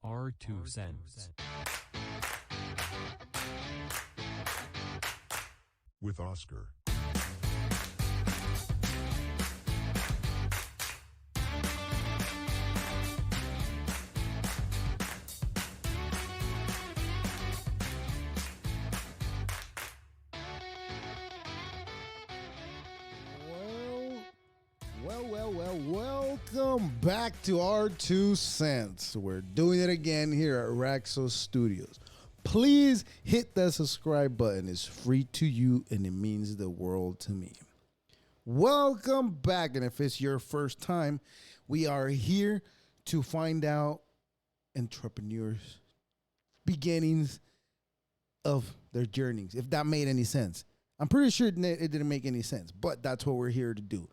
R2 Cents. With Oscar. Welcome back to R2 Cents. We're doing it again here at Raxo Studios. Please hit that subscribe button. It's free to you and it means the world to me. Welcome back. And if it's your first time, we are here to find out entrepreneurs' beginnings of their journeys, if that made any sense. I'm pretty sure it didn't make any sense, but that's what we're here to do.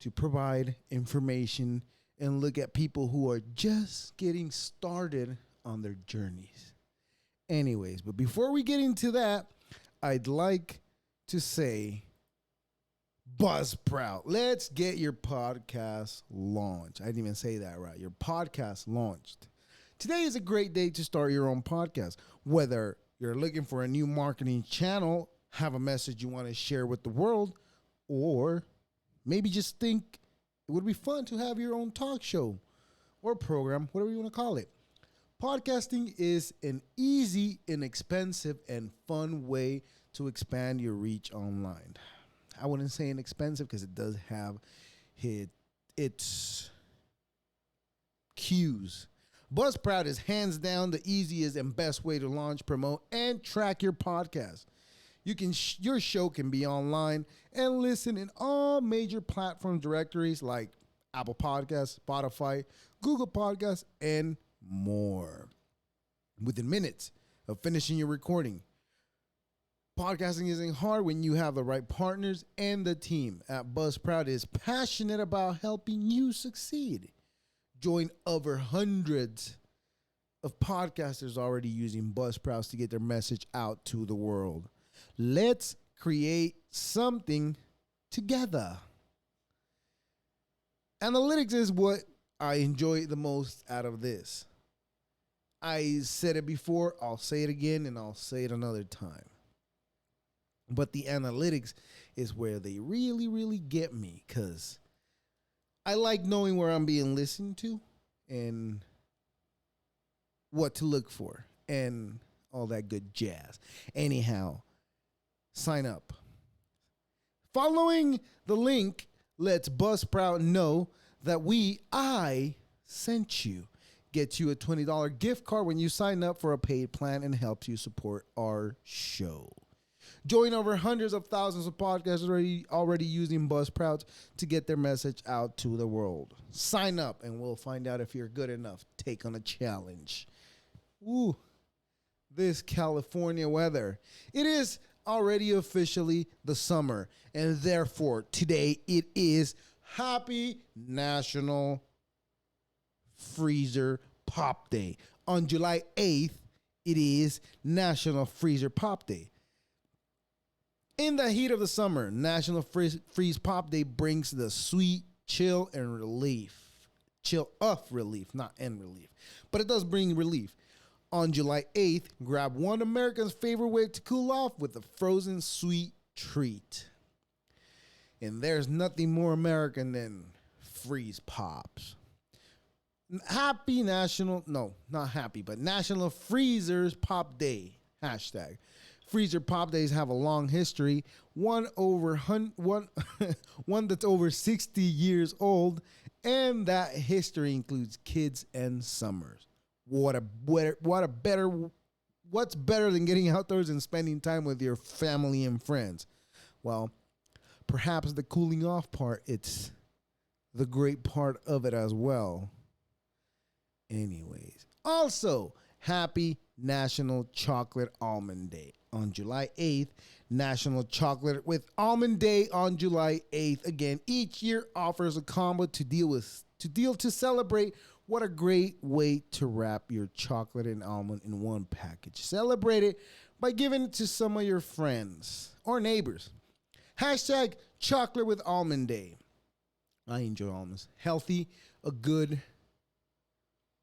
To provide information and look at people who are just getting started on their journeys. Anyways, but before we get into that, I'd like to say, Buzzsprout, let's get your podcast launched. I didn't even say that right. Your podcast launched. Today is a great day to start your own podcast. Whether you're looking for a new marketing channel, have a message you want to share with the world, or maybe just think it would be fun to have your own talk show or program, whatever you want to call it. Podcasting is an easy, inexpensive, and fun way to expand your reach online. I wouldn't say inexpensive because it does have its cues. Buzzsprout is hands down the easiest and best way to launch, promote, and track your podcast. Your show can be online and listen in all major platform directories like Apple Podcasts, Spotify, Google Podcasts, and more. Within minutes of finishing your recording. Podcasting isn't hard when you have the right partners, and the team at Buzzsprout is passionate about helping you succeed. Join over hundreds of podcasters already using Buzzsprout to get their message out to the world. Let's create something together. Analytics is what I enjoy the most out of this. I said it before, I'll say it again, and I'll say it another time. But the analytics is where they really, really get me, because I like knowing where I'm being listened to and what to look for and all that good jazz. Anyhow, sign up. Following the link lets Buzzsprout know that I sent you. Gets you a $20 gift card when you sign up for a paid plan and helps you support our show. Join over hundreds of thousands of podcasters already using Buzzsprout to get their message out to the world. Sign up and we'll find out if you're good enough. Take on a challenge. Ooh, this California weather. It is already officially the summer, and therefore today it is Happy National Freezer Pop Day. On July 8th, it is National Freezer Pop Day. In the heat of the summer, National Freeze Pop Day brings the sweet chill and relief. Chill of relief, not end relief. But it does bring relief. On July 8th, grab one American's favorite way to cool off with a frozen sweet treat. And there's nothing more American than freeze pops. National Freezers Pop Day. Hashtag. Freezer Pop Days have a long history. One that's over 60 years old. And that history includes kids and summers. What's better than getting outdoors and spending time with your family and friends? Well, perhaps the cooling off part, it's the great part of it as well. Anyways, also, happy National Chocolate Almond Day. On July 8th, National Chocolate with Almond Day on July 8th. Again, each year offers a combo to celebrate. What a great way to wrap your chocolate and almond in one package. Celebrate it by giving it to some of your friends or neighbors. Hashtag Chocolate with Almond Day. I enjoy almonds. Healthy, a good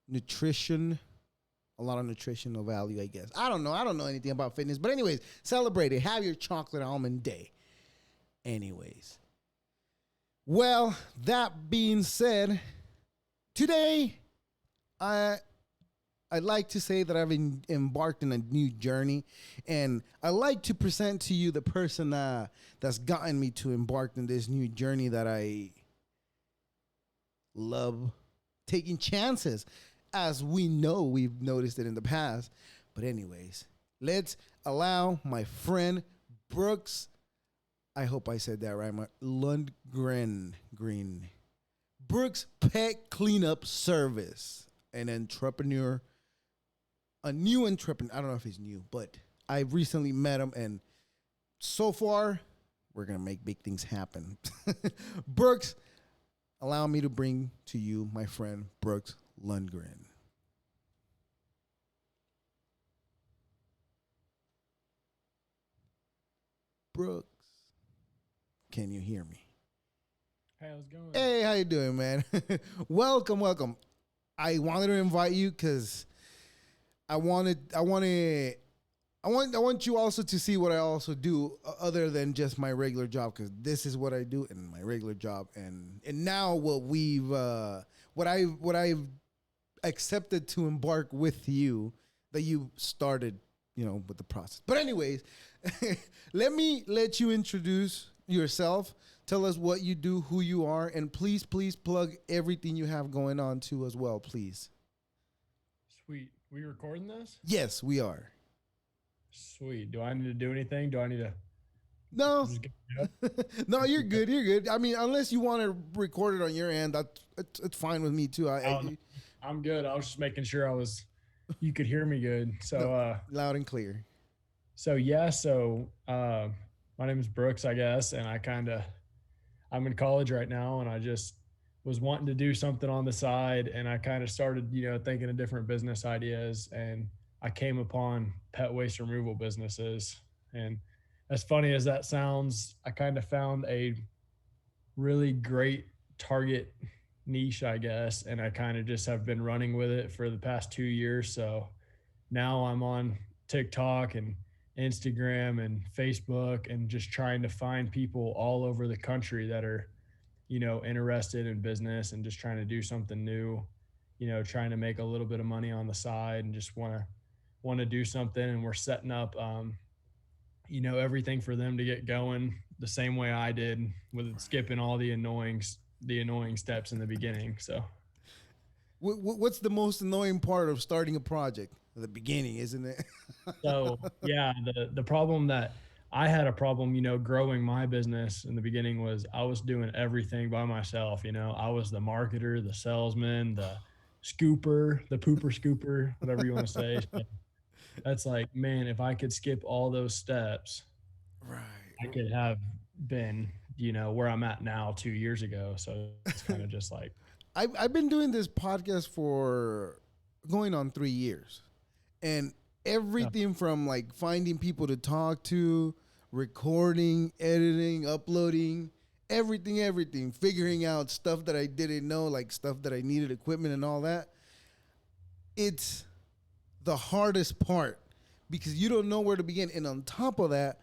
nutrition a lot of nutritional value, I guess. I don't know. I don't know anything about fitness. But anyways, celebrate it. Have your chocolate almond day. Anyways. Well, that being said, today I'd like to say that I've embarked on a new journey, and I'd like to present to you the person that's gotten me to embark on this new journey that I love taking chances, as we know we've noticed it in the past. But anyways, let's allow my friend Brooks, I hope I said that right, Lundgren, Brooks Pet Cleanup Service, an entrepreneur, a new entrepreneur. I don't know if he's new, but I recently met him, and so far, we're going to make big things happen. Brooks, allow me to bring to you my friend Brooks Lundgren. Brooks, can you hear me? Hey, how's it going? Hey, how you doing, man? Welcome. I wanted to invite you because I want you also to see what I also do other than just my regular job, because this is what I do in my regular job, and now what I've accepted to embark with you, that you started, with the process. But anyways, let you introduce yourself. Tell us what you do, who you are, and please plug everything you have going on too as well, please. Sweet. We recording this? Yes, we are. Sweet. Do I need to do anything? Do I need to No, just get up? no, you're good. You're good. I mean, unless you want to record it on your end, it's fine with me too. I'm good. I was just making sure you could hear me good. So, no, loud and clear. So my name is Brooks, I guess. And I'm in college right now, and I just was wanting to do something on the side. And I kind of started, thinking of different business ideas, and I came upon pet waste removal businesses. And as funny as that sounds, I kind of found a really great target niche, I guess. And I kind of just have been running with it for the past 2 years. So now I'm on TikTok and Instagram and Facebook, and just trying to find people all over the country that are, interested in business and just trying to do something new, trying to make a little bit of money on the side and just want to do something. And we're setting up, everything for them to get going the same way I did, with skipping all the annoying steps in the beginning. So what's the most annoying part of starting a project? The beginning, isn't it? So yeah, the problem that I had a problem, growing my business in the beginning was I was doing everything by myself. I was the marketer, the salesman, the scooper, the pooper scooper, whatever you want to say. So that's like, man, if I could skip all those steps, right, I could have been, where I'm at now 2 years ago. So it's kind of just like, I've been doing this podcast for going on 3 years. And everything from like finding people to talk to, recording, editing, uploading, everything, figuring out stuff that I didn't know, like stuff that I needed, equipment and all that. It's the hardest part because you don't know where to begin. And on top of that,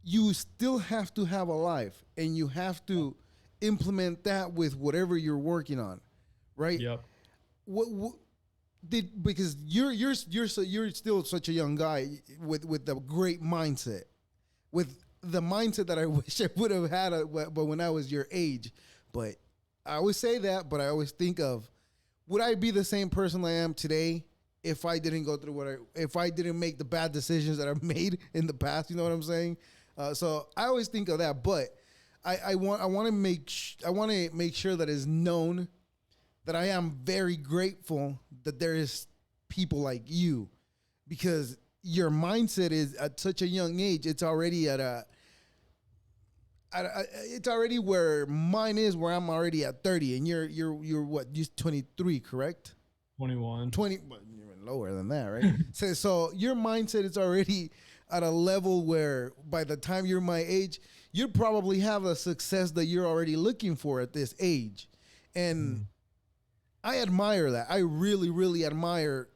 you still have to have a life, and you have to implement that with whatever you're working on, right? Yep. Because you're still such a young guy with a great mindset, with the mindset that I wish I would have had, but when I was your age. But I always say that, but I always think of, would I be the same person I am today if I didn't go through if I didn't make the bad decisions that I've made in the past? You know what I'm saying? So I always think of that, but I want to make sure that it's known that I am very grateful that there is people like you, because your mindset is at such a young age. It's already it's already where mine is, where I'm already at 30, and you're what? You're 23, correct? 21. 20. Well, you're even lower than that, right? so your mindset is already at a level where by the time you're my age, you'd probably have a success that you're already looking for at this age, and I admire that. I really, really admire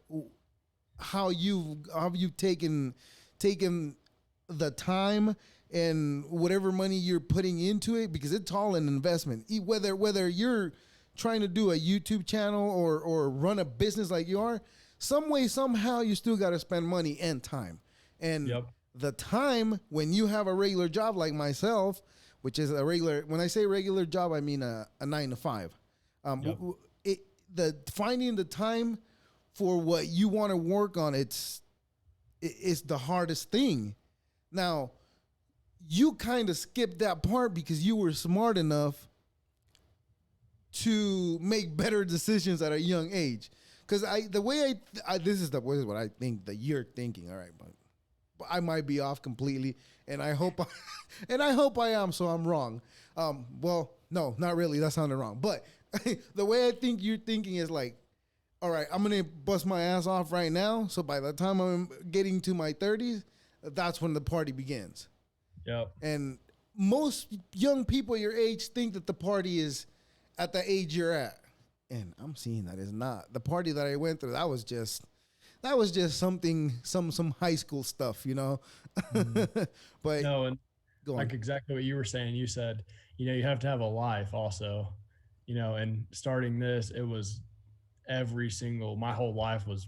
how you've taken the time and whatever money you're putting into it, because it's all an investment. Whether you're trying to do a YouTube channel or run a business like you are, some way, somehow, you still got to spend money and time. And Yep. the time when you have a regular job like myself, which is a regular, when I say regular job, I mean a 9 to 5. Yep. The finding the time for what you want to work on, it's the hardest thing. Now, you kind of skipped that part because you were smart enough to make better decisions at a young age. Because this is what I think that you're thinking. All right, but I might be off completely, and I hope I am. So I'm wrong. Well, no, not really. That sounded wrong. But the way I think you're thinking is like, all right, I'm gonna bust my ass off right now. So by the time I'm getting to my 30s, that's when the party begins. Yep. And most young people your age think that the party is at the age you're at. And I'm seeing that it's not. The party that I went through, that was just something, some high school stuff, you know? But No, and go on. like exactly what you were saying. You said, you have to have a life also, and starting this, it was my whole life was,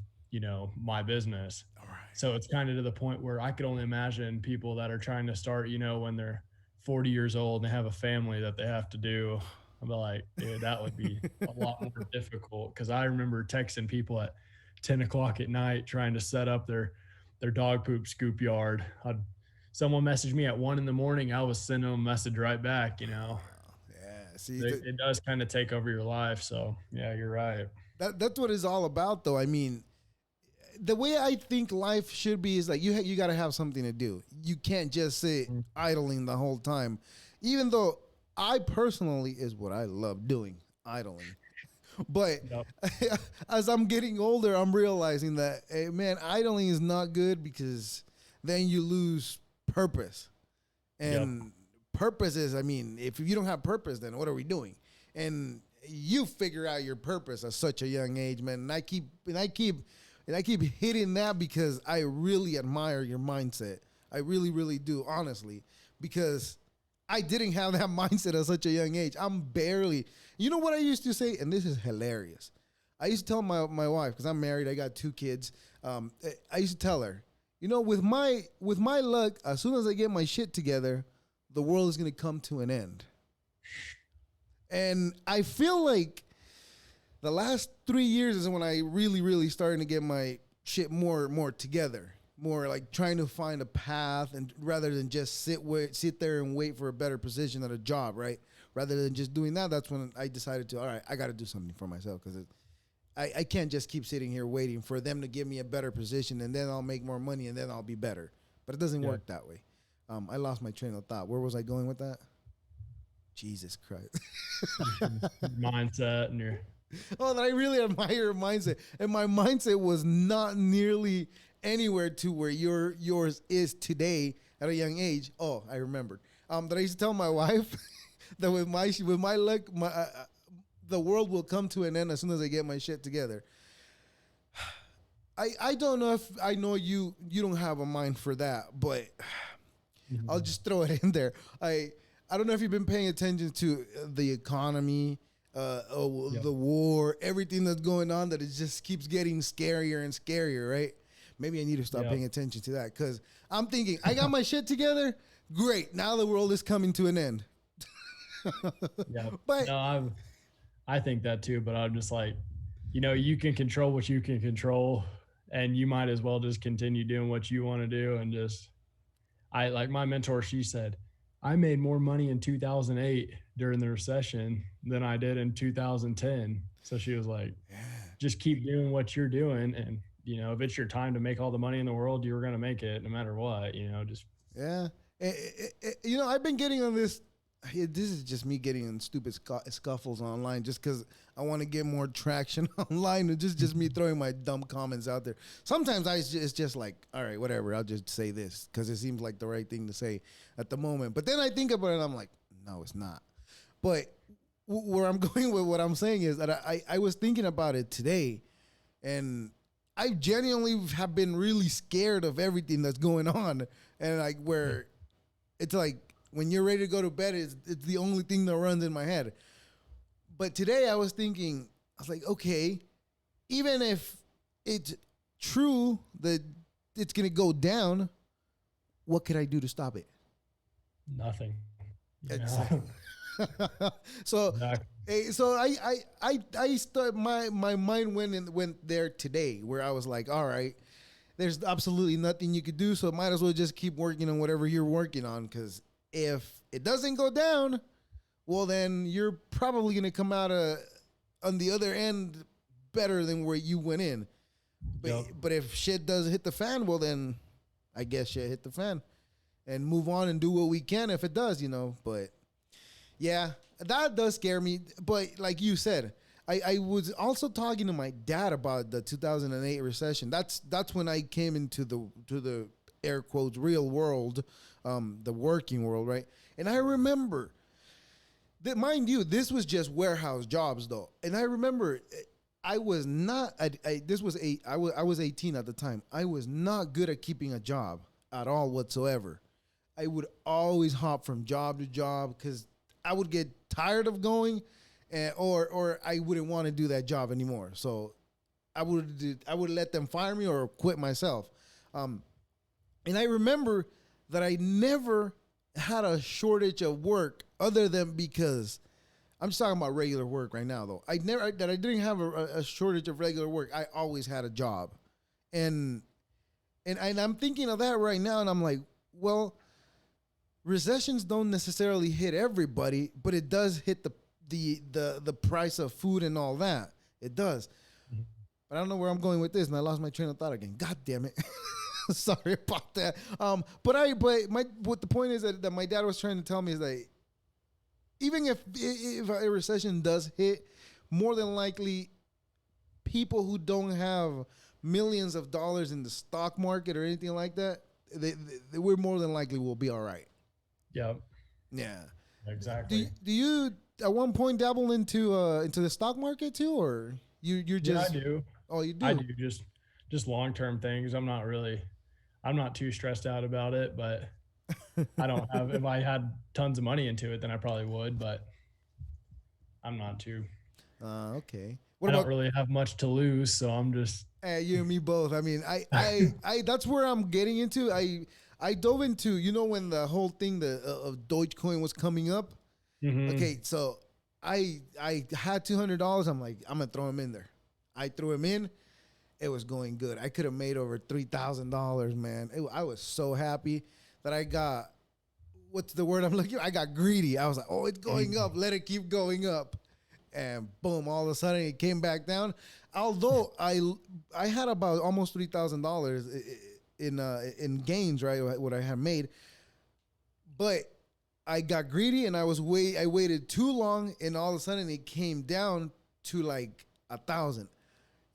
my business. All right. So it's kind of to the point where I could only imagine people that are trying to start, when they're 40 years old and they have a family that they have to do. I'd be like, dude, that would be a lot more difficult. Cause I remember texting people at 10 o'clock at night trying to set up their dog poop scoop yard. Someone messaged me at 1 a.m. I was sending them a message right back, Yeah. See, it does kind of take over your life. So yeah, you're right. that's what it's all about, though. I mean, the way I think life should be is like you got to have something to do. You can't just sit idling the whole time. Even though I personally is what I love doing, idling. But Yep. as I'm getting older, I'm realizing that, hey, man, idling is not good because then you lose purpose. And purpose is, I mean, if you don't have purpose, then what are we doing? And you figure out your purpose at such a young age, man. And I keep hitting that because I really admire your mindset. I really, really do, honestly, because I didn't have that mindset at such a young age. You know what I used to say? And this is hilarious. I used to tell my wife, because I'm married, I got 2 kids. I used to tell her, with my luck, as soon as I get my shit together, the world is going to come to an end. And I feel like the last 3 years is when I really, really starting to get my shit more together. More like trying to find a path, and rather than just sit there and wait for a better position at a job, right? Rather than just doing that, that's when I decided to, all right, I got to do something for myself, because I can't just keep sitting here waiting for them to give me a better position and then I'll make more money and then I'll be better. But it doesn't work that way. I lost my train of thought. Where was I going with that? Jesus Christ. Mindset and your. Oh, that I really admire your mindset. And my mindset was not nearly anywhere to where yours is today at a young age. Oh, I remembered. That I used to tell my wife that with my luck, the world will come to an end as soon as I get my shit together. I don't know if I know you don't have a mind for that, but I'll just throw it in there. I don't know if you've been paying attention to the economy, the war, everything that's going on, that it just keeps getting scarier and scarier, right? Maybe I need to stop paying attention to that, because I'm thinking, I got my shit together. Great. Now the world is coming to an end. But no, I think that too, but I'm just like, you can control what you can control, and you might as well just continue doing what you want to do. And like my mentor, she said, I made more money in 2008 during the recession than I did in 2010. So she was like, just keep doing what you're doing. And, if it's your time to make all the money in the world, you're going to make it no matter what, just. Yeah. I've been getting on this. This is just me getting in stupid scuffles online just because I want to get more traction online, and just me throwing my dumb comments out there. Sometimes it's just like, all right, whatever, I'll just say this because it seems like the right thing to say at the moment. But then I think about it and I'm like, no, it's not. But where I'm going with what I'm saying is that I was thinking about it today, and I genuinely have been really scared of everything that's going on, and like where it's like when you're ready to go to bed, it's the only thing that runs in my head. But today I was thinking, I was like, okay, even if it's true that it's gonna go down, what could I do to stop it? Nothing. Exactly. So, Exactly. so my mind went there today, where I was like, all right, there's absolutely nothing you could do, so might as well just keep working on whatever you're working on, because if it doesn't go down, well, then you're probably gonna come out on the other end better than where you went in. But if shit does hit the fan, well, then I guess shit hit the fan, and move on and do what we can if it does, But yeah, that does scare me. But like you said, I was also talking to my dad about the 2008 recession. That's when I came into the air quotes real world, the working world, right? And I remember that, mind you, this was just warehouse jobs though. And I remember I was not. I was 18 at the time. I was not good at keeping a job at all whatsoever. I would always hop from job to job because I would get tired of going, or I wouldn't want to do that job anymore. So I would let them fire me or quit myself. And I remember that I never had a shortage of work other than because I'm just talking about regular work right now though. I didn't have a shortage of regular work. I always had a job, and I'm thinking of that right now, and I'm like, well, recessions don't necessarily hit everybody, but it does hit the price of food and all that. It does. Mm-hmm. But I don't know where I'm going with this, and I lost my train of thought again. God damn it. Sorry about that. What the point is that my dad was trying to tell me is that even if a recession does hit, more than likely people who don't have millions of dollars in the stock market or anything like that, we're more than likely will be all right. Yep. Yeah. Exactly. Do you at one point dabble into the stock market too, or you're just? Yeah, I do. Oh, you do. I do just long-term things. I'm not too stressed out about it, but I don't have. If I had tons of money into it, then I probably would, but I'm not too. Okay. I don't really have much to lose, so I'm just. You and me both. I mean, I that's where I'm getting into. I dove into, when the whole thing of Dogecoin was coming up. Mm-hmm. Okay, so I had $200. I'm like, I'm gonna throw him in there. I threw him in. It was going good. I could have made over $3,000, man. I was so happy that I got, what's the word I'm looking for? I got greedy. I was like, oh, it's going up. Let it keep going up. And boom, all of a sudden it came back down. Although I had about almost $3,000 in gains, right? What I had made. But I got greedy and I waited too long, and all of a sudden it came down to like 1,000.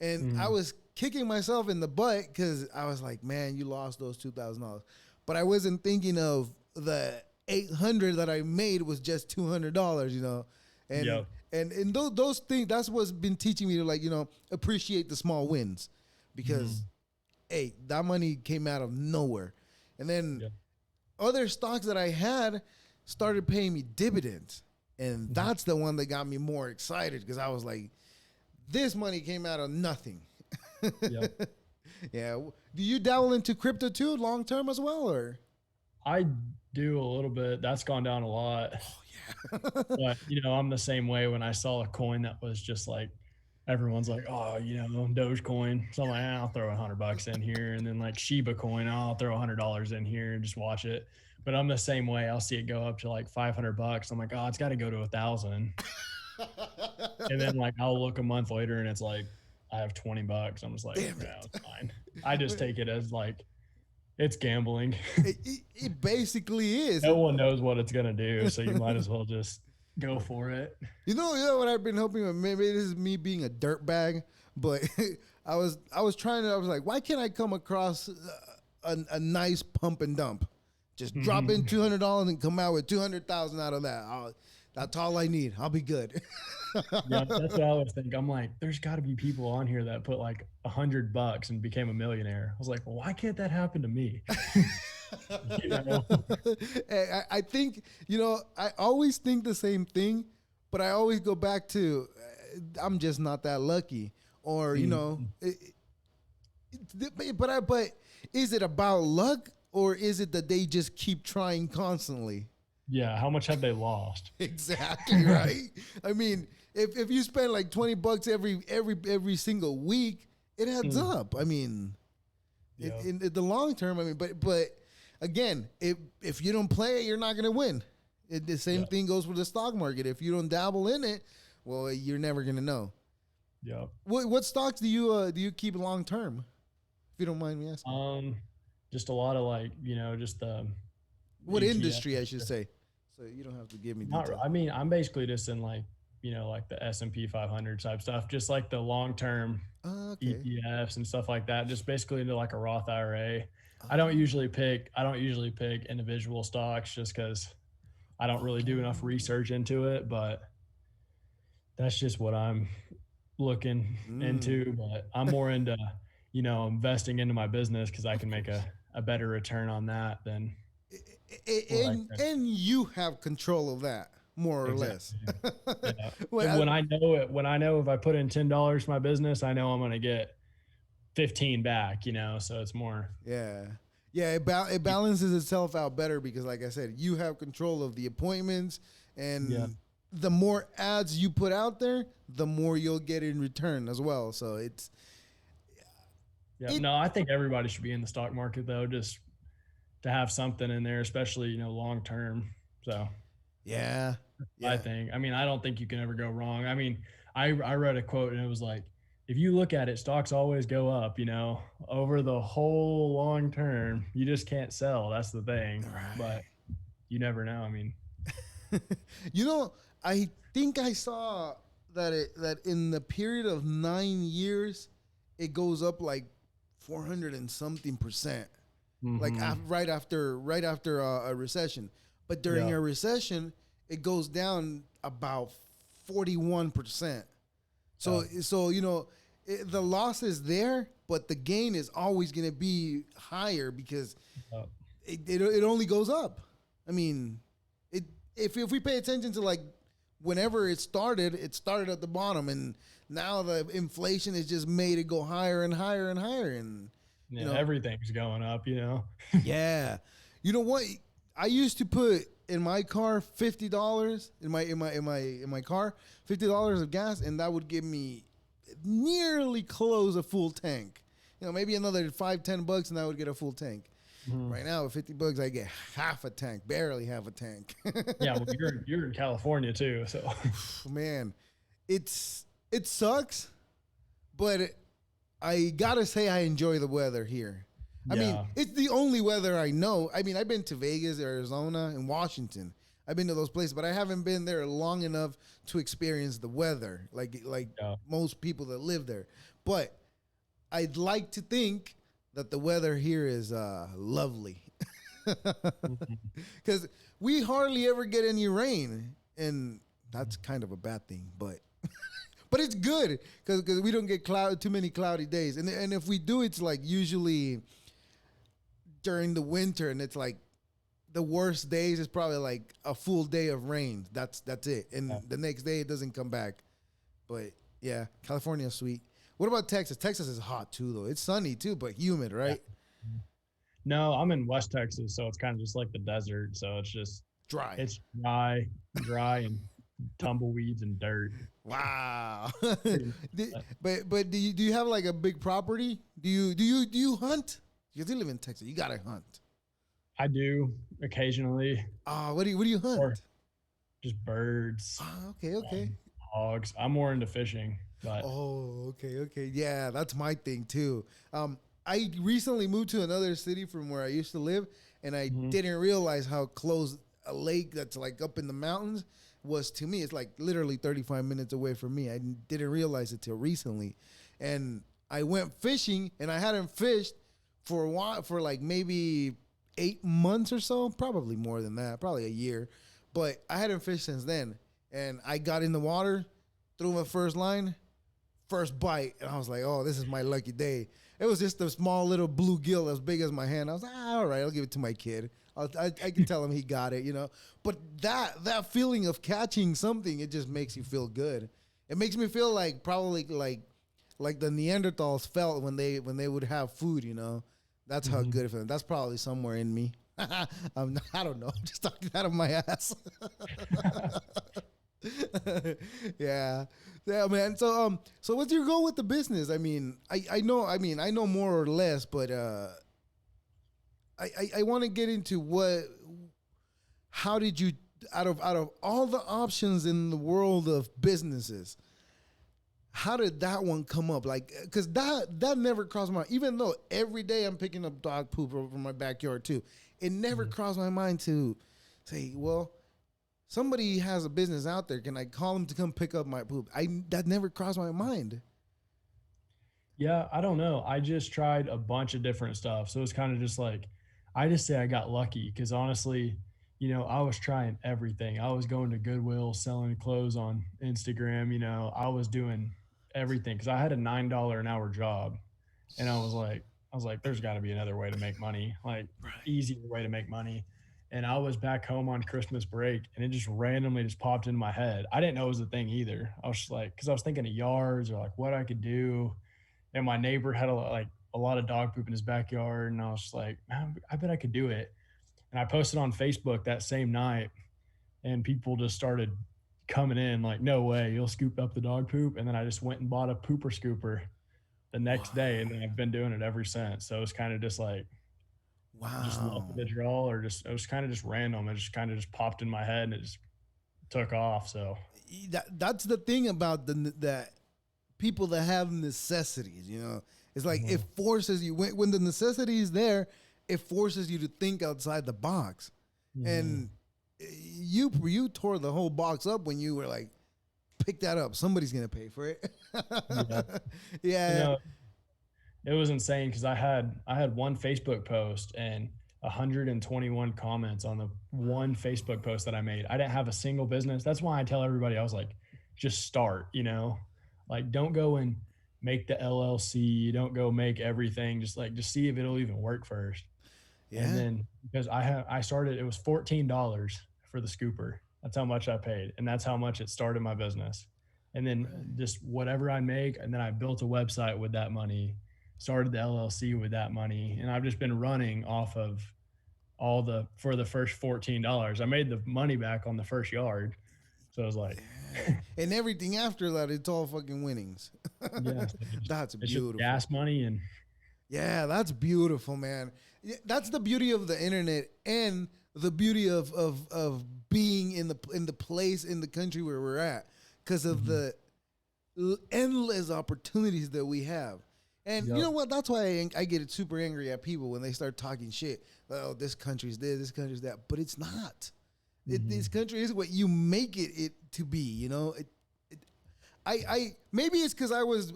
And I was kicking myself in the butt because I was like, man, you lost those $2,000. But I wasn't thinking of the 800 that I made was just $200, And yep. and those things, that's what's been teaching me to appreciate the small wins, because hey, that money came out of nowhere. And then other stocks that I had started paying me dividends. And that's the one that got me more excited, because I was like, this money came out of nothing. Yep. Yeah. Do you dabble into crypto too, long term as well, or? I do a little bit. That's gone down a lot. Oh yeah. But I'm the same way. When I saw a coin that was just like, everyone's like, oh, Dogecoin. So I'm like, I'll throw $100 in here. And then like Shiba coin, I'll throw $100 in here and just watch it. But I'm the same way. I'll see it go up to like $500. I'm like, oh, it's got to go to 1,000. And then like I'll look a month later and it's like I have $20. I'm just like, yeah, it's fine. I just take it as like it's gambling. It basically is. No one knows what it's gonna do, so you might as well just go for it. You know what I've been hoping? Maybe this is me being a dirtbag, but I was like, why can't I come across a nice pump and dump? Just drop in $200 and come out with 200,000 out of that. That's all I need. I'll be good. Yeah, that's what I always think. I'm like, there's got to be people on here that put like $100 and became a millionaire. I was like, well, why can't that happen to me? You know? I think, I always think the same thing, but I always go back to I'm just not that lucky. Or, Mhm. but is it about luck or is it that they just keep trying constantly? Yeah, how much have they lost? Exactly right. I mean, if you spend like $20 every single week, it adds Mm, up. I mean, yeah, in the long term, I mean, but again, if you don't play it, you're not gonna win. The same yeah, thing goes with the stock market. If you don't dabble in it, well, you're never gonna know. yeah. What stocks do you keep long term? If you don't mind me asking, Um, just a lot of like, just the what ETF. industry I should say, so you don't have to give me Not, detail. I mean, I'm basically just in like, like the S&P 500 type stuff, just like the long-term Okay. ETFs and stuff like that, just basically into like a Roth IRA. Oh, I don't usually pick individual stocks just because I don't really do enough oh. research into it, but that's just what I'm looking Mm. into. But I'm more into, investing into my business because I Of can make course. a better return on that than what I And could. and you have control of that more or less. Exactly. Yeah. And Well, when I know if I put in $10 to my business, I know I'm going to get 15 back, so it's more. yeah. Yeah, it balances itself out better because, like I said, you have control of the appointments, Yeah. and the more ads you put out there, the more you'll get in return as well. So Yeah. it No, I think everybody should be in the stock market though, just to have something in there, especially, long term. So yeah, I yeah. think, I mean, I don't think you can ever go wrong. I mean, I read a quote and it was like, if you look at it, stocks always go up, over the whole long term. You just can't sell. That's the thing. But Right. you never know. I mean, you know, I think I saw that in the period of 9 years, it goes up like 400 and something percent, like hmm, right after a recession. But during yeah. a recession, it goes down about 41%. So Yeah. so the loss is there, but the gain is always going to be higher because Yeah. it only goes up. I mean, it if we pay attention to like whenever it started at the bottom, and now the inflation has just made it go higher and higher and higher, and you Yeah, know, everything's going up. yeah. You know what? I used to put in my car $50 in my car, $50 of gas, and that would give me nearly close a full tank. Maybe another $5-10, and I would get a full tank. Mhm. Right now, with $50, I get half a tank, barely half a tank. Yeah, well, you're in California too, so Man, it sucks, but I gotta say I enjoy the weather here. I mean, yeah, it's the only weather I know. I mean, I've been to Vegas, Arizona, and Washington. I've been to those places, but I haven't been there long enough to experience the weather like yeah, most people that live there. But I'd like to think that the weather here is lovely mhm, because we hardly ever get any rain, and that's kind of a bad thing. But it's good because we don't get too many cloudy days, and if we do, it's like usually during the winter, and it's like the worst days is probably like a full day of rain. That's it, yeah, and the next day it doesn't come back. But yeah, California's sweet. What about Texas? Texas is hot too, though. It's sunny too, but humid, yeah. right? No, I'm in West Texas, so it's kind of just like the desert. So Dry. it's dry and tumbleweeds and dirt. Wow. Pretty much. but do you have like a big property? Do you hunt? Because you live in Texas, you gotta hunt. I do occasionally, What do you or hunt? just birds, Okay, okay. hogs. I'm more into fishing, but Oh, okay, okay. Yeah, that's my thing too. I recently moved to another city from where I used to live, and I mhm, didn't realize how close a lake that's like up in the mountains was to me. It's like literally 35 minutes away from me. I didn't realize it till recently, and I went fishing, and I hadn't fished for a while, for like maybe 8 months or so, probably more than that, probably a year, but I hadn't fished since then. And I got in the water, threw my first line, first bite, and I was like, "Oh, this is my lucky day." It was just a small little bluegill as big as my hand. I was like, "All right, I'll give it to my kid. I can tell him he got it, you know." But that feeling of catching something, it just makes you feel good. It makes me feel like probably like the Neanderthals felt when they would have food, you know. That's how good it feels. That's probably somewhere in me. I don't know. I'm just talking out of my ass. Yeah, yeah, man. So what's your goal with the business? I mean, I know more or less, but I want to get into how did you, out of all the options in the world of businesses, how did that one come up? Like, because that never crossed my mind. Even though every day I'm picking up dog poop from my backyard too, it never crossed my mind to say, well, somebody has a business out there. Can I call them to come pick up my poop? That never crossed my mind. Yeah, I don't know. I just tried a bunch of different stuff. So it's kind of just like, I just say I got lucky because honestly, I was trying everything. I was going to Goodwill, selling clothes on Instagram. I was doing everything because I had a $9 an hour job. And I was like, there's got to be another way to make money, like easier way to make money. And I was back home on Christmas break and it just randomly just popped into my head. I didn't know it was a thing either. I was just like, because I was thinking of yards or like what I could do, and my neighbor had a lot of dog poop in his backyard, and I was just like, man, I bet I could do it. And I posted on Facebook that same night, and people just started coming in like, no way, you'll scoop up the dog poop. And then I just went and bought a pooper scooper the next day, and then I've been doing it ever since. So it's kind of just like just luck of Wow. the draw, or just it was kind of just random. It just kind of just popped in my head and it just took off. So That's the thing about that people that have necessities, you know. It's like it forces you when the necessity is there, it forces you to think outside the box. mhm. And you tore the whole box up when you were like, pick that up. Somebody's gonna pay for it. Yeah, you Yeah. know, it was insane because I had one Facebook post and 121 comments on the one Facebook post that I made. I didn't have a single business. That's why I tell everybody, I was like, just start, like don't go and make the LLC, don't go make everything. Just see if it'll even work first. And Yeah. then because I started, it was $14 for the scooper. That's how much I paid, and that's how much it started my business. And then Right. just whatever I make, and then I built a website with that money, started the LLC with that money, and I've just been running off of all the for the first $14. I made the money back on the first yard, so I was like, Yeah. And everything after that, it's all fucking winnings. yeah, so That's it's just beautiful. gas money, and Yeah, that's beautiful, man. That's the beauty of the internet and the beauty of being in the place in the country where we're at because of mhm, the endless opportunities that we have. And you yep, know what? That's why I get super angry at people when they start talking shit. Oh, this country's this country's that, but it's not. This mhm, country is what you make it to be. You know, I maybe it's because I was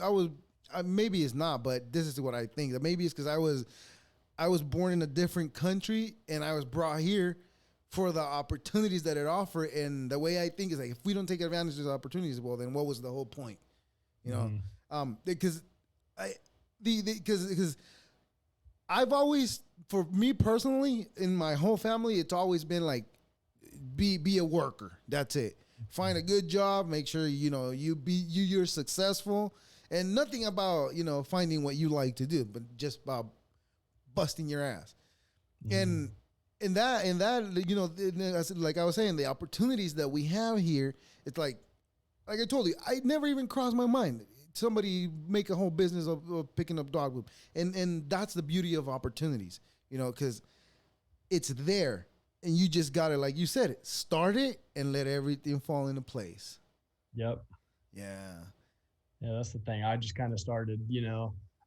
maybe it's not, but this is what I think. That maybe it's because I was born in a different country and I was brought here for the opportunities that it offered. And the way I think is like, if we don't take advantage of those opportunities, well, then what was the whole point? You know, mhm, because I because I've always, for me personally, in my whole family, it's always been like be a worker. That's it. Find a good job. Make sure you're successful, and nothing about finding what you like to do, but just about busting your ass. mhm, And in that like I was saying, the opportunities that we have here, it's like I told you, I never even crossed my mind. Somebody make a whole business of picking up dog poop, and that's the beauty of opportunities, because it's there, and you just gotta, like you said, it start it and let everything fall into place. yep. Yeah. Yeah, that's the thing. I just kind of started,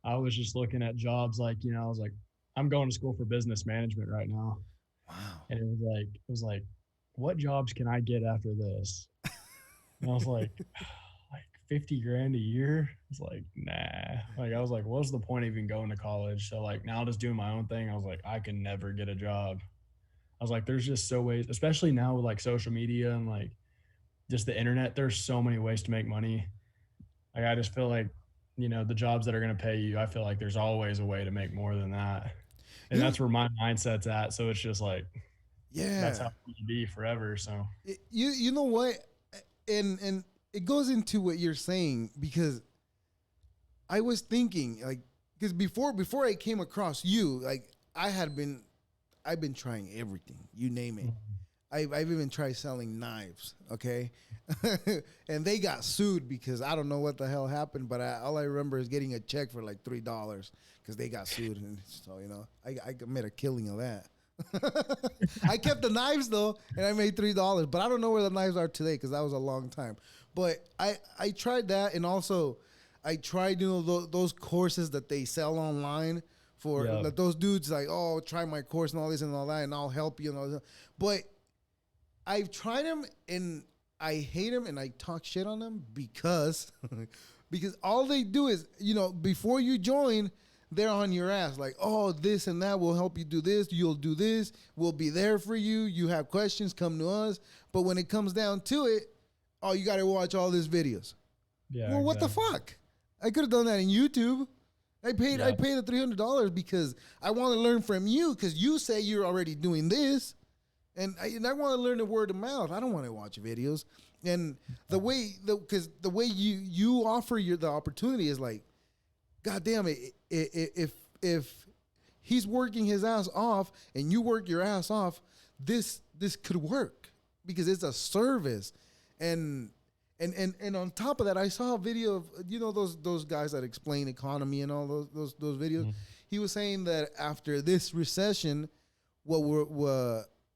I was just looking at jobs like, I was like, I'm going to school for business management right now. Wow. And it was like, what jobs can I get after this? And I was like 50 grand a year. It's like, nah. Like, I was like, what's the point of even going to college? So like now just doing my own thing, I was like, I can never get a job. I was like, there's just so ways, especially now with like social media and like just the internet, there's so many ways to make money. Like, I just feel like, the jobs that are going to pay you, I feel like there's always a way to make more than that. And You that's where my mindset's at. So it's just like, that's how yeah. it's going to be forever. So You know what? And it goes into what you're saying because I was thinking like because before I came across you, like I've been trying everything, you name it. I've even tried selling knives, okay? And they got sued because I don't know what the hell happened, but all I remember is getting a check for like $3 because they got sued. And so, I made a killing of that. I kept the knives though, and I made $3, but I don't know where the knives are today because that was a long time. But I tried that, and also I tried those courses that they sell online for yeah, like, those dudes like, oh, try my course and all this and all that, and I'll help you and all that. But I've tried them and I hate them and I talk shit on them because because all they do is, before you join, they're on your ass like, oh, this and that will help you do this. You'll do this. We'll be there for you. You have questions, come to us. But when it comes down to it, oh, you got to watch all these videos. yeah, Well, what the exactly. fuck? I could have done that in YouTube. I paid Yeah, the $300 because I want to learn from you because you say you're already doing this. And I want to learn the word of mouth. I don't want to watch videos. And because the way you offer the opportunity is like, God damn it, if he's working his ass off and you work your ass off, this could work because it's a service. And on top of that, I saw a video of those guys that explain economy and all those videos. mhm, He was saying that after this recession,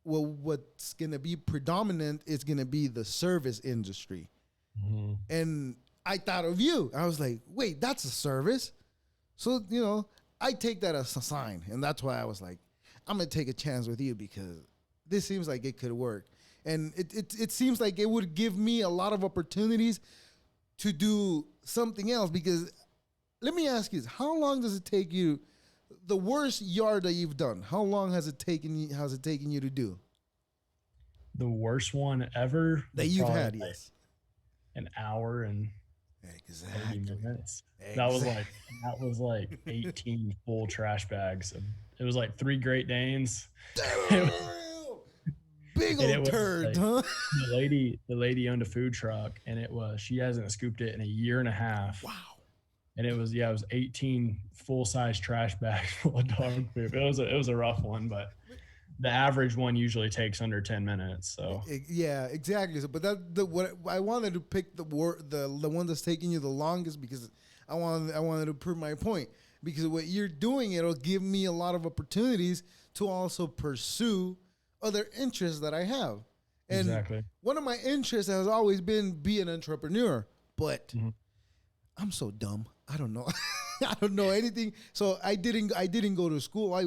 what's going to be predominant is going to be the service industry. mhm. And I thought of you. I was like, wait, that's a service. So, I take that as a sign. And that's why I was like, I'm going to take a chance with you because this seems like it could work. And it seems like it would give me a lot of opportunities to do something else. Because let me ask you this, how long does it take you, the worst yard that you've done, how long has it taken you to do? The worst one ever That was you've probably had, like yes. an hour and 30 Exactly. minutes. That was Exactly. like that was like 18 full trash bags. It was like 3 Great Danes. Damn! Big And it old was turd, like huh? the lady owned a food truck, and she hasn't scooped it in a year and a half. Wow. And it was 18 full size trash bags full of dog poop. It was a rough one, but the average one usually takes under 10 minutes. So Yeah, exactly. So, but what I wanted to pick the one that's taking you the longest because I wanted to prove my point because what you're doing it'll give me a lot of opportunities to also pursue other interests that I have. And exactly. one of my interests has always been be an entrepreneur, but Mhm. I'm so dumb. I don't know. I don't know anything. So I didn't go to school. I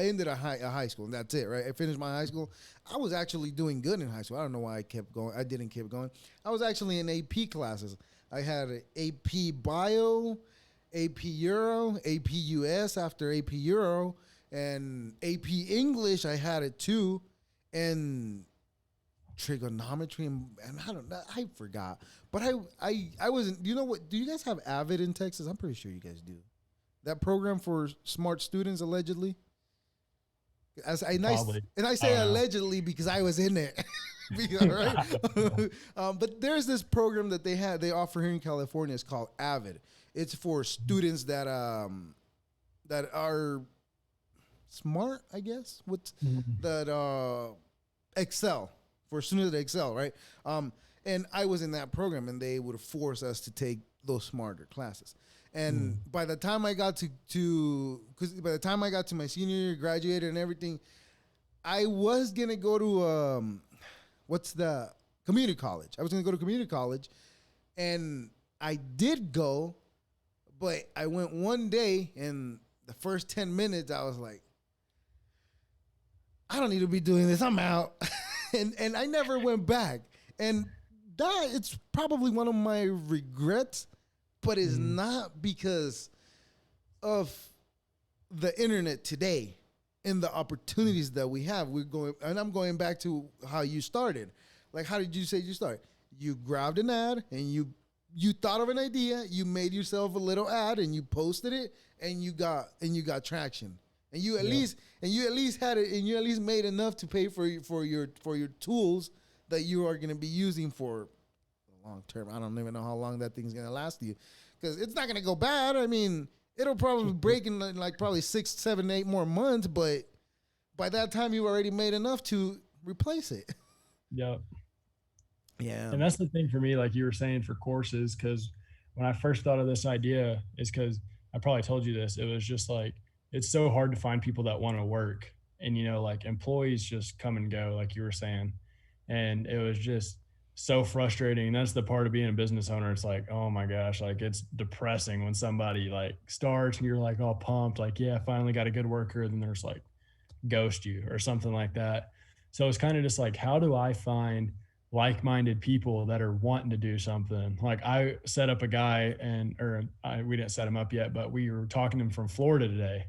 ended a high school and that's it, right? I finished my high school. I was actually doing good in high school. I don't know why I kept going. I didn't keep going. I was actually in AP classes. I had a AP Bio, AP Euro, AP US after AP Euro, and AP English. I had it too, and trigonometry and I don't know. I forgot, but I wasn't. You know what? Do you guys have Avid in Texas? I'm pretty sure you guys do. That program for smart students, allegedly. As I nice Probably. and I I say don't know. allegedly because I was in it. Right? I don't know. But there's this program that they offer here in California. It's called Avid. It's for students that are smart, I guess. What Mhm. that excel for students that excel, right? And I was in that program, and they would force us to take those smarter classes. And Mhm. by the time I got because by the time I got to my senior year, graduated and everything, I was gonna go to what's the community college. I was gonna go to community college, and I did go, but I went one day, and the first 10 minutes, I was like, I don't need to be doing this. I'm out, and I never went back. And that it's probably one of my regrets, but it's Mhm. not because of the internet today and the opportunities that we have. We're going, and I'm going back to how you started. like how did you say you start? You grabbed an ad and you thought of an idea, you made yourself a little ad and you posted it and you got traction. And you at least had it, and you at least made enough to pay for your tools that you are going to be using for long term. I don't even know how long that thing's going to last you, because it's not going to go bad. I mean, it'll probably break in like probably 6, 7, 8 more months, but by that time you already made enough to replace it. Yep. Yeah. And that's the thing for me, like you were saying, for courses, because when I first thought of this idea, is because I probably told you this. It was just like, it's so hard to find people that want to work. And, like employees just come and go, like you were saying. And it was just so frustrating. And that's the part of being a business owner. It's like, oh my gosh, like it's depressing when somebody like starts and you're like all pumped, like, yeah, I finally got a good worker. And then there's like ghost you or something like that. So it's kind of just like, how do I find like-minded people that are wanting to do something? Like I set up a guy we didn't set him up yet, but we were talking to him from Florida today,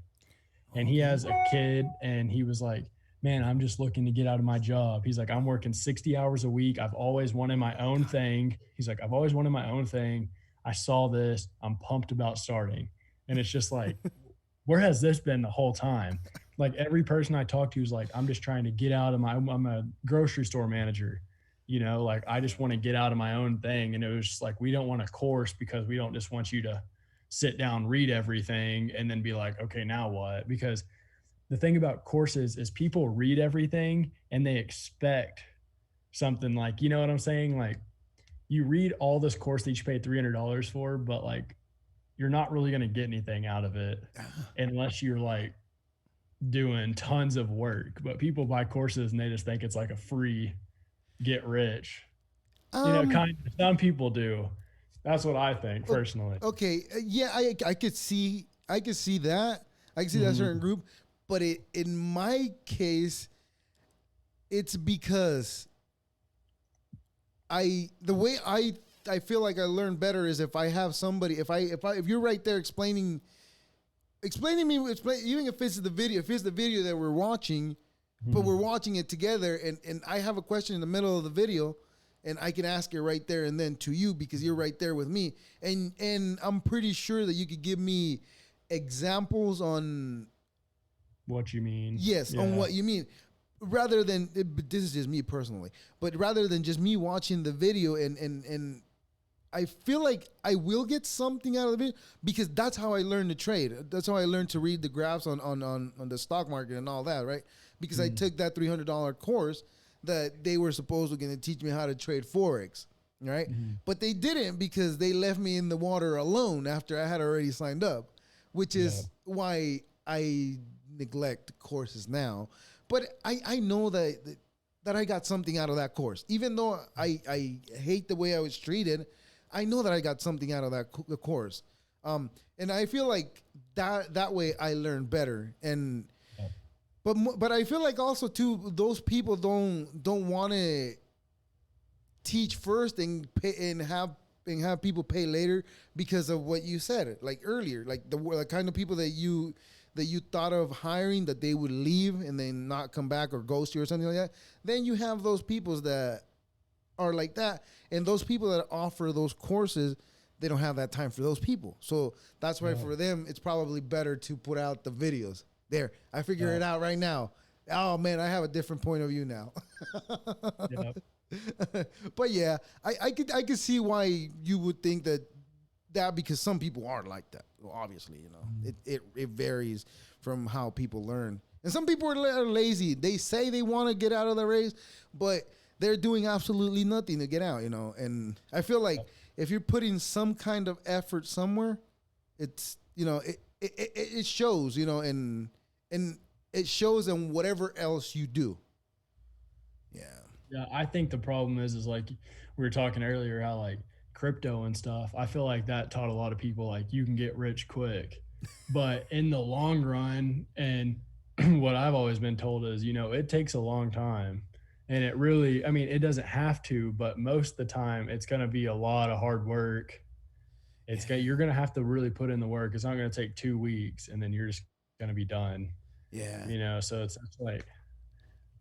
and he has a kid, and he was like, man, I'm just looking to get out of my job. He's like, I'm working 60 hours a week. I've always wanted my own thing. He's like, I've always wanted my own thing. I saw this. I'm pumped about starting. And it's just like, where has this been the whole time? Like every person I talk to is like, I'm just trying to get out of I'm a grocery store manager, like I just want to get out of my own thing. And it was just like, we don't want a course because we don't just want you to sit down, read everything, and then be like, okay, now what? Because the thing about courses is people read everything and they expect something, like, you know what I'm saying? Like you read all this course that you pay $300 for, but like, you're not really going to get anything out of it unless you're like doing tons of work. But people buy courses and they just think it's like a free get rich. Kind of, some people do. That's what I think personally. Okay, yeah, I could see that. I could see that certain group, but in my case, it's because the way I feel like I learn better is if I have somebody, if you're right there explaining me, even if it's the video that we're watching, but we're watching it together, and I have a question in the middle of the video, and I can ask it right there and then to you because you're right there with me, and I'm pretty sure that you could give me examples on what you mean. Yes, on what you mean. Rather than, this is just me personally, but rather than just me watching the video and I feel like I will get something out of the video because that's how I learned to trade. That's how I learned to read the graphs on the stock market and all that, right? Because I took that $300 course that they were supposed to going to teach me how to trade Forex, right? But they didn't because they left me in the water alone after I had already signed up, which is why I neglect courses now. But I know that I got something out of that course. Even though I hate the way I was treated, I know that I got something out of the course. And I feel like that way I learn better. And but I feel like also too, those people don't want to teach first and pay and have people pay later because of what you said like earlier, like the kind of people that you thought of hiring, that they would leave and then not come back or ghost you or something like that. Then you have those people that are like that, and those people that offer those courses, they don't have that time for those people. So that's why for them, it's probably better to put out the videos. There, I figure it out right now. Oh man, I have a different point of view now. But yeah, I could see why you would think that because some people aren't like that. Well, obviously, it varies from how people learn. And some people are lazy. They say they want to get out of the race, but they're doing absolutely nothing to get out, And I feel like if you're putting some kind of effort somewhere, it's, it shows, and it shows in whatever else you do. Yeah. Yeah, I think the problem is like we were talking earlier, how like crypto and stuff, I feel like that taught a lot of people like you can get rich quick. But in the long run, and what I've always been told is, it takes a long time. And it really, I mean, it doesn't have to, but most of the time it's going to be a lot of hard work. You're going to have to really put in the work. It's not going to take 2 weeks and then you're just going to be done. Yeah. So it's like,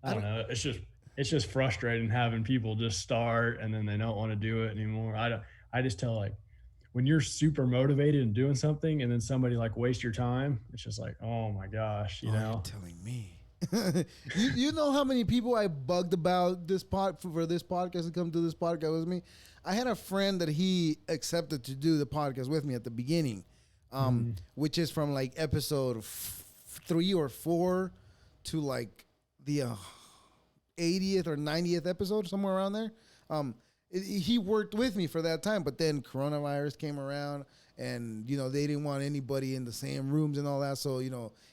I don't know. It's just, it's just frustrating having people just start and then they don't want to do it anymore. I just tell like when you're super motivated and doing something and then somebody like waste your time, it's just like, oh my gosh, you Oh, you're know? telling me. You know how many people I bugged about this for this podcast to come do this podcast with me? I had a friend that he accepted to do the podcast with me at the beginning, which is from like episode 3 or 4 to like the 80th or 90th episode, somewhere around there. He worked with me for that time, but then coronavirus came around, and they didn't want anybody in the same rooms and all that. So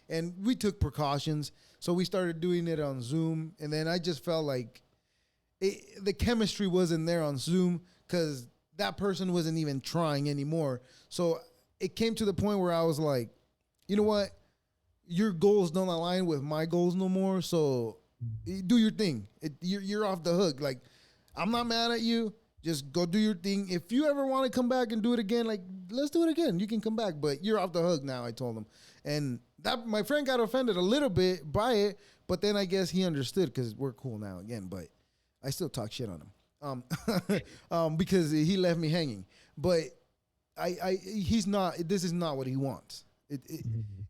and we took precautions. So we started doing it on Zoom, and then I just felt like the chemistry wasn't there on Zoom because that person wasn't even trying anymore. So it came to the point where I was like, you know what? Your goals don't align with my goals no more. So do your thing. You're off the hook. Like, I'm not mad at you. Just go do your thing. If you ever want to come back and do it again, like, let's do it again. You can come back, but you're off the hook now, I told him. And that my friend got offended a little bit by it, but then I guess he understood because we're cool now again, but I still talk shit on him. Because he left me hanging. But he's not, this is not what he wants.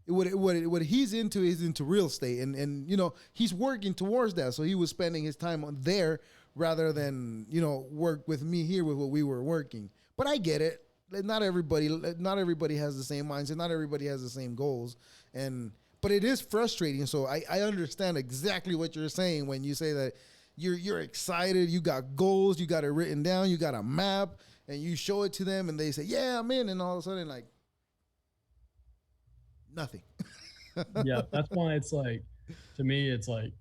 What he's into is into real estate, and he's working towards that. So he was spending his time on there rather than work with me here with what we were working. But I get it. Not everybody has the same mindset. Not everybody has the same goals, but it is frustrating. So I understand exactly what you're saying when you say that you're excited. You got goals. You got it written down. You got a map, and you show it to them, and they say, "Yeah, I'm in," and all of a sudden, like, nothing. Yeah, that's why it's like, to me, it's like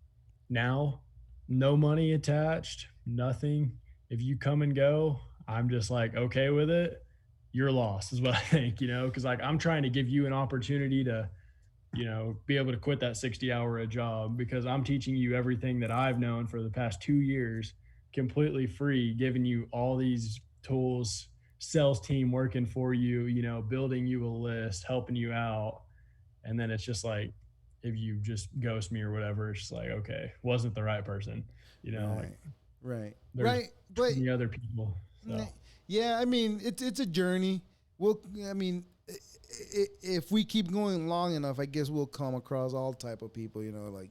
now, no money attached, nothing. If you come and go, I'm just like, okay with it. You're lost is what I think, because like I'm trying to give you an opportunity to, be able to quit that 60-hour a job because I'm teaching you everything that I've known for the past 2 years, completely free, giving you all these tools, sales team working for you, building you a list, helping you out. And then it's just like, if you just ghost me or whatever, it's just like, okay, wasn't the right person, Right. There's Right. But many other people. So. yeah, I mean, it's a journey. If we keep going long enough, I guess we'll come across all type of people, like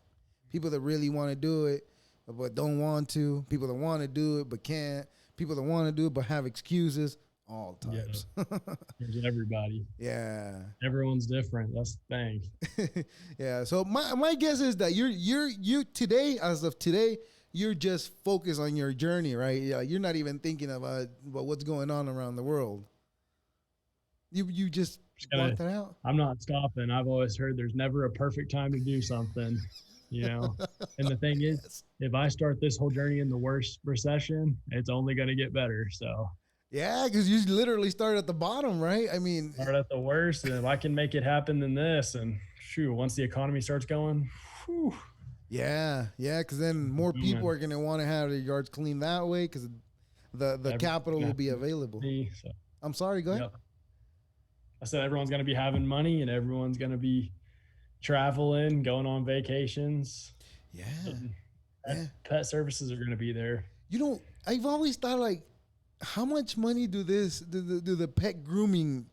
people that really want to do it, but don't want to, people that want to do it, but can't, people that want to do it, but have excuses, all types. Yeah. There's everybody. Yeah. Everyone's different. That's the thing. Yeah. So my guess is that you today, as of today, you're just focused on your journey, right? You're not even thinking about what's going on around the world. You just block that out. I'm not stopping. I've always heard there's never a perfect time to do something, And the thing is, if I start this whole journey in the worst recession, it's only going to get better. So. Yeah, because you literally start at the bottom, right? I mean, start at the worst, and if I can make it happen, then this, and once the economy starts going, whew. Yeah, because then more people are going to want to have their yards cleaned that way because the capital will be available. So. I'm sorry, go ahead. Yep. I said everyone's going to be having money, and everyone's going to be traveling, going on vacations. Yeah. Pet services are going to be there. I've always thought, like, how much money do the pet grooming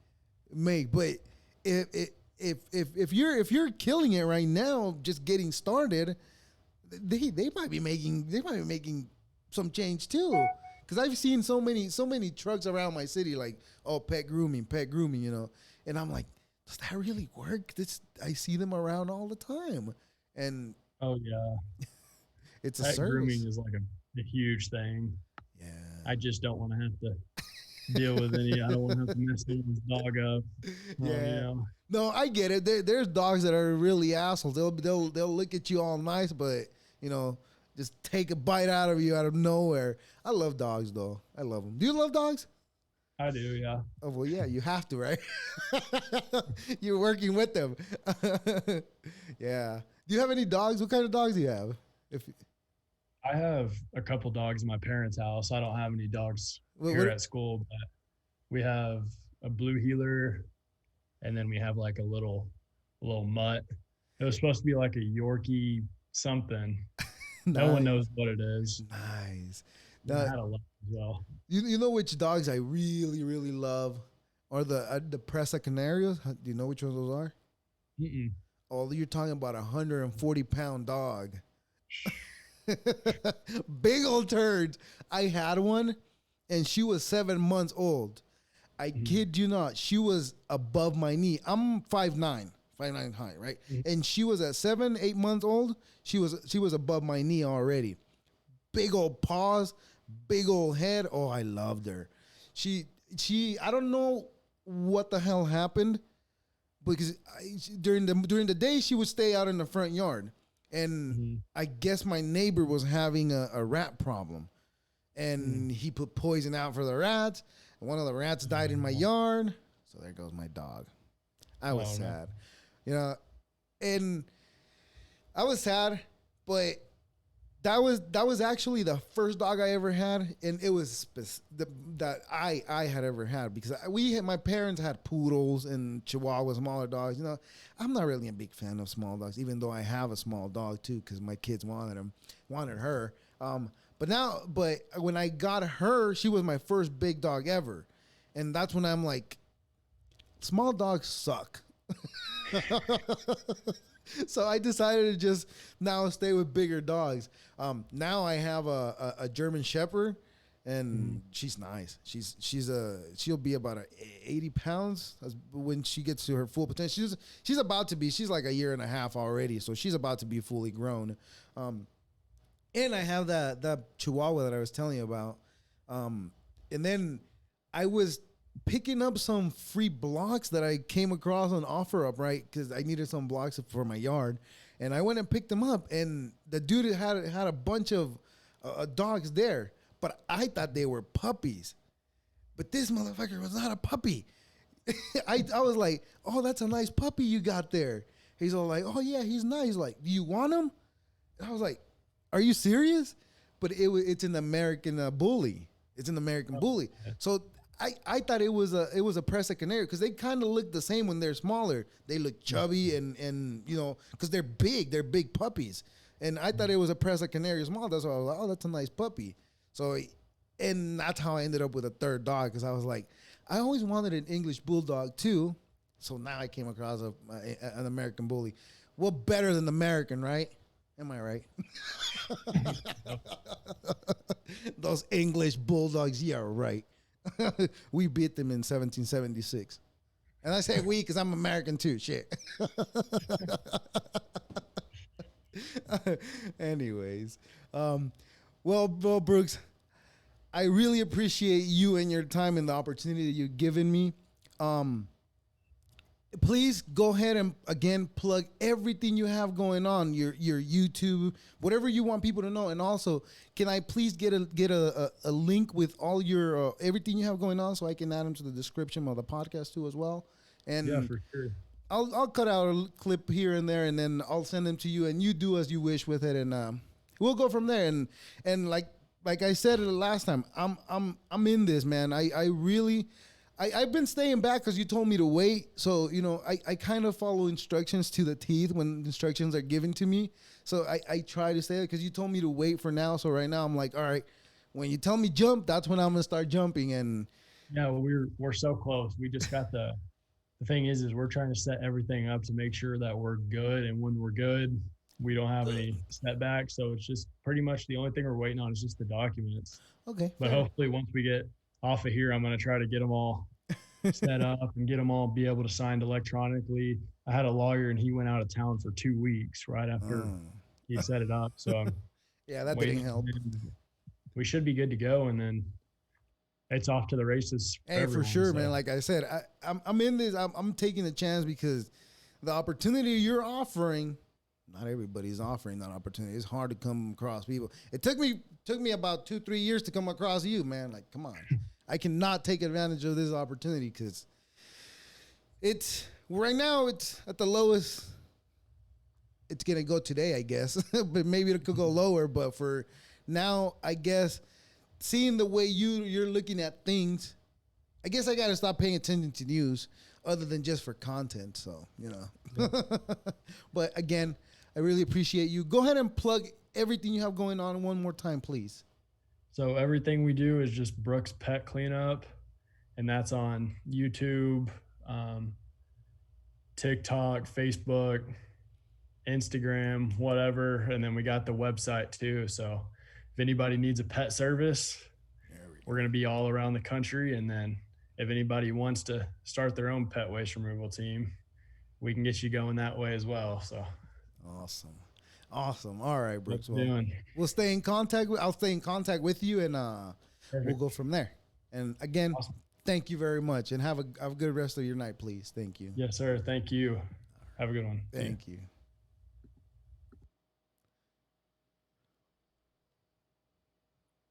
make? But if you're killing it right now, just getting started, they might be making some change too. Because I've seen so many trucks around my city, like, oh, pet grooming, and I'm like, does that really work? I see them around all the time, and oh yeah, it's pet a service. Grooming is like a huge thing. Yeah. I just don't want to have to deal with any. I don't want to have to mess anyone's dog up. Yeah. No, I get it. There's dogs that are really assholes. They'll look at you all nice, but just take a bite out of you out of nowhere. I love dogs though. I love them. Do you love dogs? I do, yeah. Oh well, yeah. You have to, right? You're working with them. Yeah. Do you have any dogs? What kind of dogs do you have? I have a couple dogs in my parents' house. I don't have any dogs here at school, but we have a blue heeler, and then we have like a little mutt. It was supposed to be like a Yorkie something. No one Nice. knows what it is. Nice. And I Now, had a lot as well. you know which dogs I really, really love? Or the Presa Canarios? Do you know which ones those are? Mm-mm. Oh, you're talking about 140-pound dog. Big old turds. I had one and she was 7 months old. I kid you not. She was above my knee. I'm 5'9", 5'9" high, right? And she was at 7, 8 months old. She was above my knee already. Big old paws, big old head. Oh, I loved her. She I don't know what the hell happened because during the day she would stay out in the front yard. And I guess my neighbor was having a rat problem. And he put poison out for the rats. And one of the rats died in my yard. So there goes my dog. I was sad. You know, and I was sad, but that was actually the first dog I ever had, and it was that I had ever had because my parents had poodles and Chihuahua, smaller dogs. You know, I'm not really a big fan of small dogs, even though I have a small dog too because my kids wanted her. But when I got her, she was my first big dog ever, and that's when I'm like, small dogs suck. So I decided to just now stay with bigger dogs. Now I have a German Shepherd, and she's nice. She'll be about 80 pounds when she gets to her full potential. She's about to be. She's like a year and a half already, so she's about to be fully grown. And I have that Chihuahua that I was telling you about. And then I was picking up some free blocks that I came across on OfferUp, right? Because I needed some blocks for my yard, and I went and picked them up. And the dude had a bunch of dogs there, but I thought they were puppies. But this motherfucker was not a puppy. I was like, "Oh, that's a nice puppy you got there." He's all like, "Oh yeah, he's nice." He's like, "Do you want him?" And I was like, "Are you serious?" But it's an American bully. It's an American bully. So I thought it was a Presa Canario because they kind of look the same when they're smaller. They look chubby and you know because they're big puppies. And I thought it was a Presa Canario small. That's why I was like, oh, that's a nice puppy. So and that's how I ended up with a third dog because I was like, I always wanted an English bulldog too. So now I came across an American bully. Well, better than American, right? Am I right? Those English bulldogs, yeah, right. We beat them in 1776. And I say we because I'm American too. Shit. Anyways. Well, Brooks, I really appreciate you and your time and the opportunity that you've given me. Please go ahead and again plug everything you have going on, your YouTube, whatever you want people to know. And also, can I please get a link with all your everything you have going on so I can add them to the description of the podcast too as well. And yeah, for sure. I'll cut out a clip here and there, and then I'll send them to you, and you do as you wish with it, and we'll go from there. And like I said last time, I'm in this, man. I really. I've been staying back because you told me to wait. So, you know, I kind of follow instructions to the teeth when instructions are given to me. So I try to stay there because you told me to wait for now. So right now I'm like, all right, when you tell me jump, that's when I'm going to start jumping. And yeah, well, we're so close. We just got the thing is we're trying to set everything up to make sure that we're good. And when we're good, we don't have any setbacks. So it's just pretty much the only thing we're waiting on is just the documents. Okay. But hopefully once we get off of here, I'm going to try to get them all set up and get them all be able to sign electronically. I had a lawyer and he went out of town for 2 weeks right after he set it up. So yeah, that didn't help. We should be good to go, and then it's off to the races. Hey, for sure, man. Like I said, I'm in this. I'm taking a chance because the opportunity you're offering, not everybody's offering that opportunity. It's hard to come across people. It took me about 2-3 years to come across you, man. Like, come on. I cannot take advantage of this opportunity because it's right now it's at the lowest it's going to go today, I guess, but maybe it could go lower. But for now, I guess seeing the way you're looking at things, I guess I got to stop paying attention to news other than just for content. So, you know, but again, I really appreciate you. Go ahead and plug everything you have going on one more time, please. So everything we do is just Brooks Pet Cleanup, and that's on YouTube, TikTok, Facebook, Instagram, whatever. And then we got the website too. So if anybody needs a pet service, we're going to be all around the country. And then if anybody wants to start their own pet waste removal team, we can get you going that way as well. So awesome. Awesome. All right, Brooks. Well, we'll stay in contact. I'll stay in contact with you, and we'll go from there. And again, awesome. Thank you very much, and have a good rest of your night, please. Thank you. Yes, sir. Thank you. Have a good one. Thank you.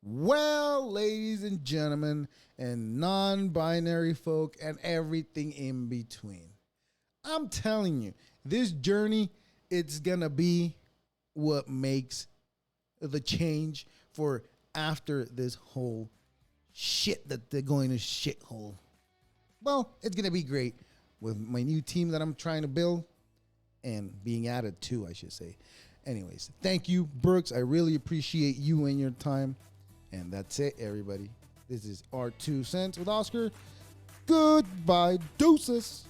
Well, ladies and gentlemen, and non-binary folk, and everything in between, I'm telling you, this journey, it's gonna be what makes the change for after this whole shit that they're going to shithole. Well, it's gonna be great with my new team that I'm trying to build and being added to, I should say. Anyways, thank you, Brooks. I really appreciate you and your time. And that's it, everybody. This is our 2 cents with Oscar. Goodbye, deuces.